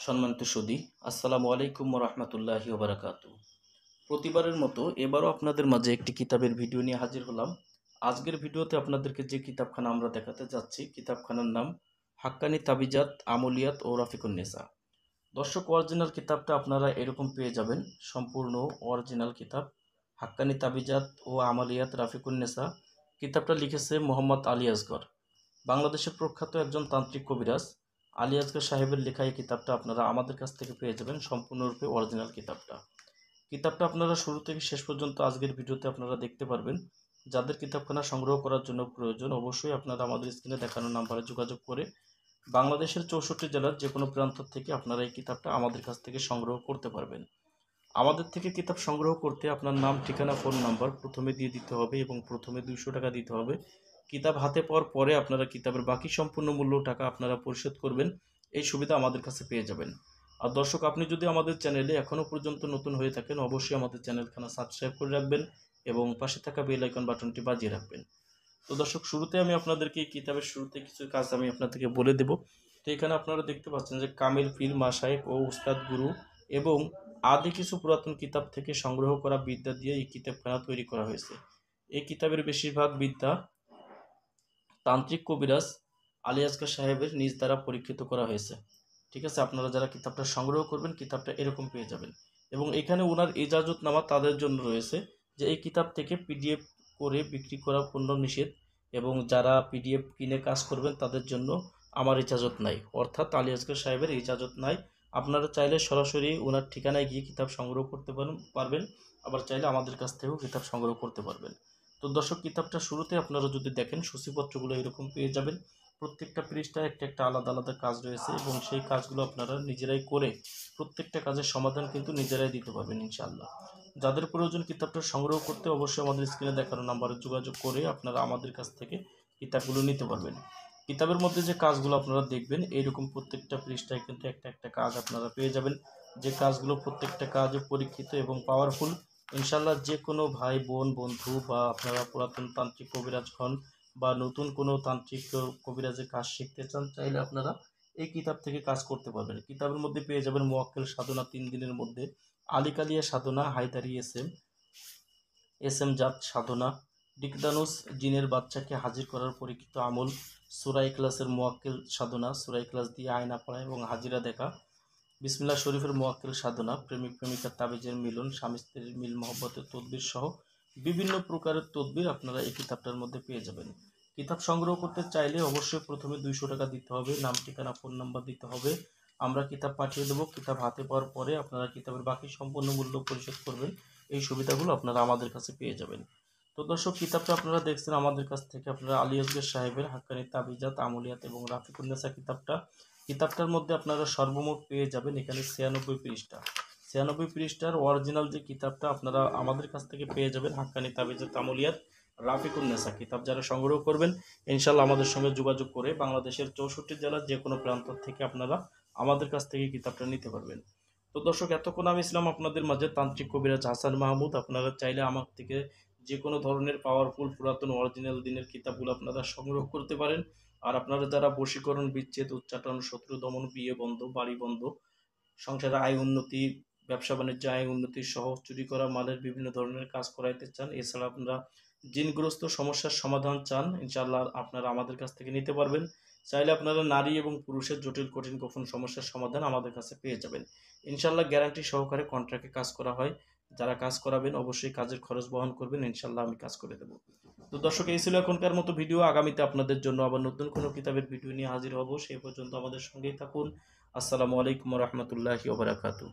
সম্মানিত সুধী, আসসালামু আলাইকুম রহমতুল্লাহি ওবারাকাতু। প্রতিবারের মতো এবারও আপনাদের মাঝে একটি কিতাবের ভিডিও নিয়ে হাজির হলাম। আজকের ভিডিওতে আপনাদেরকে যে কিতাবখানা আমরা দেখাতে যাচ্ছি, কিতাবখানার নাম হাক্কানি তাবিজাত, আমলিয়াত ও রাফিকুন্নেসা। দর্শক, অরিজিনাল কিতাবটা আপনারা এরকম পেয়ে যাবেন। সম্পূর্ণ অরিজিনাল কিতাব হাক্কানি তাবিজাত ও আমলিয়াত রাফিকুন্নেসা। কিতাবটা লিখেছে মোহাম্মদ আলী আসগর, বাংলাদেশের প্রখ্যাত একজন তান্ত্রিক কবিরাজ। আলী আসগর সাহেবের লেখা এই কিতাবটা আপনারা আমাদের কাছ থেকে পেয়ে যাবেন, সম্পূর্ণরূপে অরিজিনাল কিতাবটা আপনারা শুরু থেকে শেষ পর্যন্ত আজকের ভিডিওতে আপনারা দেখতে পারবেন। যাদের কিতাবখানা সংগ্রহ করার জন্য প্রয়োজন, অবশ্যই আপনারা আমাদের স্ক্রিনে দেখানো নাম্বারে যোগাযোগ করে বাংলাদেশের 64 জেলার যে কোনো প্রান্ত থেকে আপনারা এই কিতাবটা আমাদের কাছ থেকে সংগ্রহ করতে পারবেন। আমাদের থেকে কিতাব সংগ্রহ করতে আপনার নাম, ঠিকানা, ফোন নাম্বার প্রথমে দিয়ে দিতে হবে এবং প্রথমে 200 টাকা দিতে হবে। কিতাব হাতে পাওয়ার পরে আপনারা কিতাবের বাকি সম্পূর্ণ মূল্য টাকা আপনারা পরিশোধ করবেন। এই সুবিধা আমাদের কাছে পেয়ে যাবেন। আর দর্শক, আপনি যদি আমাদের চ্যানেলে এখনও পর্যন্ত নতুন হয়ে থাকেন, অবশ্যই আমাদের চ্যানেলখানা সাবস্ক্রাইব করে রাখবেন এবং পাশে থাকা বেল আইকন বাটনটি বাজিয়ে রাখবেন। তো দর্শক, শুরুতে আমি আপনাদেরকে এই কিতাবের শুরুতে কিছু কাজ আমি আপনাদেরকে বলে দেব। তো এখানে আপনারা দেখতে পাচ্ছেন যে কামিল পীর মাশায়েখ ও উস্তাদ গুরু এবং আদি কিছু পুরাতন কিতাব থেকে সংগ্রহ করা বিদ্যা দিয়ে এই কিতাবখানা তৈরি করা হয়েছে। এই কিতাবের বেশিরভাগ বিদ্যা তান্ত্রিক কবিরাজ আলী আসগর সাহেবের নিজ দ্বারা পরীক্ষিত করা হয়েছে। ঠিক আছে, আপনারা যারা কিতাবটা সংগ্রহ করবেন, কিতাবটা এরকম পেয়ে যাবেন। এবং এখানে ওনার ইজাজতনামা তাদের জন্য রয়েছে যে এই কিতাব থেকে পিডিএফ করে বিক্রি করা পূর্ণ নিষেধ, এবং যারা পিডিএফ কিনে কাজ করবেন তাদের জন্য আমার ইজাজত নাই, অর্থাৎ আলী আসগর সাহেবের ইজাজত নাই। আপনারা চাইলে সরাসরি ওনার ঠিকানায় গিয়ে কিতাব সংগ্রহ করতে পারবেন, আবার চাইলে আমাদের কাছ থেকেও কিতাব সংগ্রহ করতে পারবেন। তো দর্শক, কিতাবটা শুরুতে আপনারা যদি দেখেন, সূচিপত্রগুলো এরকম পেয়ে যাবেন। প্রত্যেকটা পৃষ্ঠায় একটা একটা আলাদা আলাদা কাজ রয়েছে এবং সেই কাজগুলো আপনারা নিজেরাই করে প্রত্যেকটা কাজের সমাধান কিন্তু নিজেরাই দিতে পারবেন ইনশাআল্লাহ। যাদের প্রয়োজন কিতাবটা সংগ্রহ করতে, অবশ্যই আমাদের স্ক্রিনে দেখানো নাম্বারে যোগাযোগ করে আপনারা আমাদের কাছ থেকে কিতাবগুলো নিতে পারবেন। কিতাবের মধ্যে যে কাজগুলো আপনারা দেখবেন, এইরকম প্রত্যেকটা পৃষ্ঠায় কিন্তু একটা একটা কাজ আপনারা পেয়ে যাবেন, যে কাজগুলো প্রত্যেকটা কাজে পরীক্ষিত এবং পাওয়ারফুল। ইনশাআল্লাহ যে কোনো ভাই, বোন, বন্ধু বা আপনারা পুরাতন তান্ত্রিক কবিরাজ হন বা নতুন কোনো তান্ত্রিক কবিরাজের কাজ শিখতে চান, চাইলে আপনারা এই কিতাব থেকে কাজ করতে পারবেন। কিতাবের মধ্যে পেয়ে যাবেন মোয়াক্কেল সাধনা 3 দিনের মধ্যে, আলিকালিয়া সাধনা, হায়দারি এস এম জাত সাধনা, ডিকদানুস জিনের বাচ্চাকে হাজির করার পরীক্ষিত আমল, সূরা ইখলাসের মোয়াক্কেল সাধনা, সূরা ইখলাস দিয়ে আয়না পড়া এবং হাজিরা দেখা, বিসমিল্লাহ শরীফের মোয়াক্কেল সাধনা, প্রেমিক প্রেমিকার তাবিজের মিলন, স্বামী স্ত্রীর মিল মহব্বতের তদবির সহ বিভিন্ন প্রকারের তদবির আপনারা এই কিতাবটার মধ্যে পেয়ে যাবেন। কিতাব সংগ্রহ করতে চাইলে অবশ্যই প্রথমে 200 টাকা দিতে হবে, নাম, ঠিকানা, ফোন নাম্বার দিতে হবে। আমরা কিতাব পাঠিয়ে দেবো। কিতাব হাতে পাওয়ার পরে আপনারা কিতাবের বাকি সম্পূর্ণ মূল্য পরিশোধ করবেন। এই সুবিধাগুলো আপনারা আমাদের কাছে পেয়ে যাবেন। তো দর্শক, কিতাবটা আপনারা দেখছেন আমাদের কাছ থেকে আপনারা আলী আসগর সাহেবের হাক্কানি তাবিজাত, আমলিয়াত এবং রাফিকুন্নেসা কিতাবটার মধ্যে আপনারা সর্বমোট পেয়ে যাবেন এখানে 96 পৃষ্ঠা। 96 পৃষ্ঠার অরিজিনাল যে কিতাবটা আপনারা আমাদের কাছ থেকে পেয়ে যাবেন, হাক্কানি তাবিজাত, আমলিয়াত, রাফিকুন্নেসা কিতাব যারা সংগ্রহ করবেন, ইনশাল্লাহ আমাদের সঙ্গে যোগাযোগ করে বাংলাদেশের 64 জেলার যে কোনো প্রান্ত থেকে আপনারা আমাদের কাছ থেকে কিতাবটা নিতে পারবেন। তো দর্শক, এতক্ষণ আমি ছিলাম আপনাদের মাঝে তান্ত্রিক কবিরাজ হাসান মাহমুদ। আপনারা চাইলে আমার থেকে যে কোনো ধরনের পাওয়ারফুল পুরাতন অরিজিনাল দিনের কিতাবগুলো আপনারা সংগ্রহ করতে পারেন। আর আপনারা যারা বশীকরণ, বিচ্ছেদ, উচ্চাটন, শত্রু দমন, বিয়ে বন্ধ, বাড়ি বন্ধ, সংসারে আয় উন্নতি, ব্যবসা বাণিজ্যে আয় উন্নতি সহ চুরি করা মালের বিভিন্ন ধরনের কাজ করাইতে চান, এছাড়া আপনারা জিনগ্রস্ত সমস্যার সমাধান চান, ইনশাআল্লাহ আপনারা আমাদের কাছ থেকে নিতে পারবেন। চাইলে আপনারা নারী এবং পুরুষের জটিল কঠিন গোপন সমস্যার সমাধান আমাদের কাছে পেয়ে যাবেন। ইনশাআল্লাহ গ্যারান্টি সহকারে কন্ট্রাক্টে কাজ করা হয়। যারা কাজ করাবেন অবশ্যই কাজের খরচ বহন করবেন, ইনশাআল্লাহ আমি কাজ করে দেবো। তো দর্শক, এই ছিল এখনকার মতো ভিডিও। আগামীতে আপনাদের জন্য আবার নতুন কোনো কিতাবের ভিডিও নিয়ে হাজির হব। সেই পর্যন্ত আমাদের সঙ্গেই থাকুন। আসসালামু আলাইকুম রহমতুল্লাহি ওয়া বারাকাতুহু।